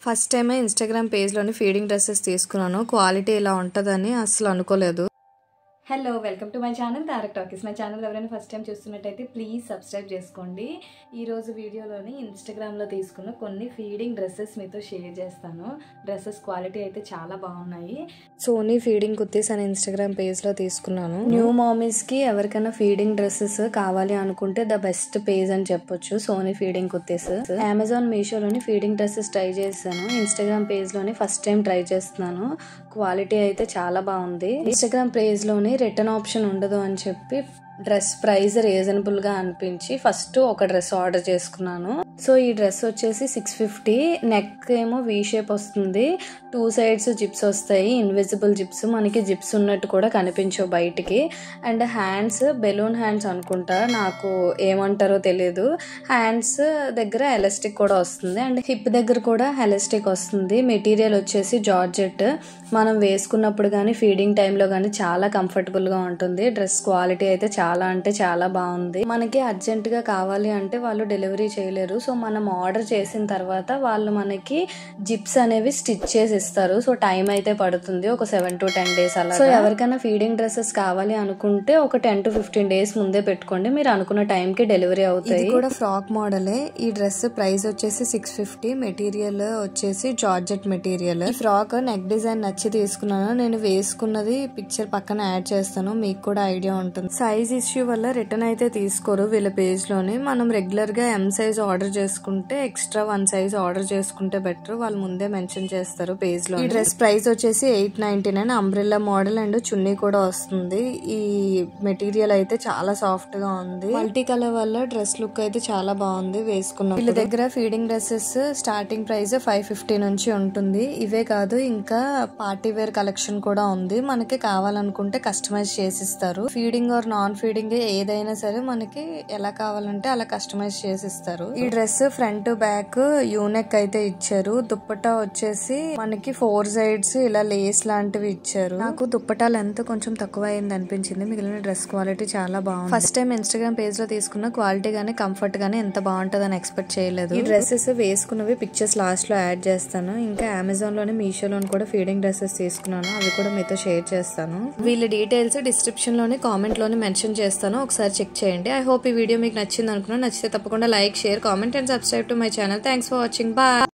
First టైమే Instagram పేజ్‌లోని feeding dresses తీసుకున్నాను. Quality ఇలా ఉంటదని అస్సలు అనుకోలేదు. Hello welcome to my channel Tarak talkies. My channel ఎవరైనా ఫస్ట్ టైం చూస్తున్నట్టయితే ప్లీజ్ సబ్స్క్రైబ్ చేసుకోండి. ఈరోజు వీడియోలోని ఇన్స్టాగ్రామ్లో తీసుకున్న కొన్ని ఫీడింగ్ డ్రెస్సెస్ మీతో షేర్ చేస్తాను. డ్రెస్సెస్ క్వాలిటీ అయితే చాలా బాగున్నాయి. సోనీ ఫీడింగ్ కుర్తీస్ అని ఇన్స్టాగ్రామ్ పేజ్లో తీసుకున్నాను. న్యూ మామీస్కి ఎవరికైనా ఫీడింగ్ డ్రెస్సెస్ కావాలి అనుకుంటే ద బెస్ట్ పేజ్ అని చెప్పొచ్చు సోనీ ఫీడింగ్ కుర్తీస్. అమెజాన్ మీషోలోని ఫీడింగ్ డ్రెస్సెస్ ట్రై చేశాను. ఇన్స్టాగ్రామ్ పేజ్లోని ఫస్ట్ టైం ట్రై చేస్తున్నాను. క్వాలిటీ అయితే చాలా బాగుంది. ఇన్స్టాగ్రామ్ పేజ్లోని రిటర్న్ ఆప్షన్ ఉండదు అని చెప్పి డ్రెస్ ప్రైస్ రీజనబుల్గా అనిపించి ఫస్ట్ ఒక డ్రెస్ ఆర్డర్ చేసుకున్నాను. సో ఈ డ్రెస్ వచ్చేసి 650. నెక్ ఏమో వీ షేప్ వస్తుంది. 2 సైడ్స్ జిప్స్ వస్తాయి. ఇన్విజిబుల్ జిప్స్, మనకి జిప్స్ ఉన్నట్టు కూడా కనిపించవు బయటికి. అండ్ హ్యాండ్స్ బెలూన్ హ్యాండ్స్ అనుకుంటా, నాకు ఏమంటారో తెలియదు. హ్యాండ్స్ దగ్గర ఎలాస్టిక్ కూడా వస్తుంది అండ్ హిప్ దగ్గర కూడా ఎలాస్టిక్ వస్తుంది. మెటీరియల్ వచ్చేసి జార్జెట్. మనం వేసుకున్నప్పుడు కానీ ఫీడింగ్ టైంలో కానీ చాలా కంఫర్టబుల్గా ఉంటుంది. డ్రెస్ క్వాలిటీ అయితే చాలా అంటే చాలా బాగుంది. మనకి అర్జెంటుగా కావాలి అంటే వాళ్ళు డెలివరీ చేయలేరు. సో మనం ఆర్డర్ చేసిన తర్వాత వాళ్ళు మనకి జిప్స్ అనేవి స్టిచ్ చేసి ఇస్తారు. సో టైం అయితే పడుతుంది, ఒక 7 to 10 days అలా. సో ఎవరికైనా ఫీడింగ్ డ్రెస్సెస్ కావాలి అనుకుంటే ఒక 10 to 15 days ముందే పెట్టుకోండి, మీరు అనుకున్న టైంకి డెలివరీ అవుతాయి. ఇది కూడా ఫ్రాక్ మోడలే. ఈ డ్రెస్ ప్రైస్ వచ్చేసి 650. మెటీరియల్ వచ్చేసి జార్జెట్ మెటీరియల్. ఈ ఫ్రాక్ నెక్ డిజైన్ నచ్చి తీసుకున్నాను. నేను వేసుకున్నది పిక్చర్ పక్కన యాడ్ చేస్తాను, మీకు కూడా ఐడియా ఉంటుంది. సైజ్ ఇష్యూ వల్ల రిటర్న్ అయితే తీసుకోరు వీళ్ళ పేజ్ లోని. మనం రెగ్యులర్ గా M సైజ్ ఆర్డర్ చేసుకుంటే ఎక్స్ట్రా 1 సైజ్ ఆర్డర్ చేసుకుంటే బెటర్, వాళ్ళు ముందే మెన్షన్ చేస్తారు పేజ్ లో. ఈ డ్రెస్ ప్రైస్ వచ్చేసి 899. అంబ్రెల్లా మోడల్ అండ్ చున్నీ కూడా వస్తుంది. ఈ మెటీరియల్ అయితే చాలా సాఫ్ట్ గా ఉంది. మల్టీ కలర్ వల్ల డ్రెస్ లుక్ అయితే చాలా బాగుంది వేసుకున్నాం. వీళ్ళ దగ్గర ఫీడింగ్ డ్రెస్సెస్ స్టార్టింగ్ ప్రైస్ 550 నుంచి ఉంటుంది. ఇవే కాదు, ఇంకా పార్టీ వేర్ కలెక్షన్ కూడా ఉంది. మనకి కావాలనుకుంటే కస్టమైజ్ చేసిస్తారు. ఫీడింగ్ ఆర్ నాన్ ఫీడింగ్ ఏదైనా సరే మనకి ఎలా కావాలంటే అలా కస్టమైజ్ చేసిస్తారు. ఈ డ్రెస్ ఫ్రంట్ బ్యాక్ యూనెక్ అయితే ఇచ్చారు. దుప్పటా వచ్చేసి మనకి 4 సైడ్స్ ఇలా లేస్ లాంటివి ఇచ్చారు. నాకు దుప్పటా లెంత్ కొంచెం తక్కువ అయింది అనిపించింది. మిగిలిన డ్రెస్ క్వాలిటీ చాలా బాగుంది. ఫస్ట్ టైం ఇన్స్టాగ్రామ్ పేజ్ లో తీసుకున్న క్వాలిటీ గానీ కంఫర్ట్ గానీ ఎంత బాగుంటుందని ఎక్స్పెక్ట్ చేయలేదు. ఈ డ్రెస్సెస్ వేసుకున్నవి పిక్చర్స్ లాస్ట్ లో యాడ్ చేస్తాను. ఇంకా అమెజాన్ లోని మీషోలోని కూడా ఫీడింగ్ డ్రెస్సెస్ తీసుకున్నాను, అవి కూడా మీతో షేర్ చేస్తాను. వీళ్ళ డీటెయిల్స్ డిస్క్రిప్షన్ లోని కామెంట్ లోని మెన్షన్ చేస్తాను, ఒకసారి చెక్ చేయండి. ఐ హోప్ ఈ వీడియో మీకు నచ్చింది అనుకున్నాను. నచ్చితే తప్పకుండా like, share, comment and subscribe to my channel. Thanks for watching. Bye.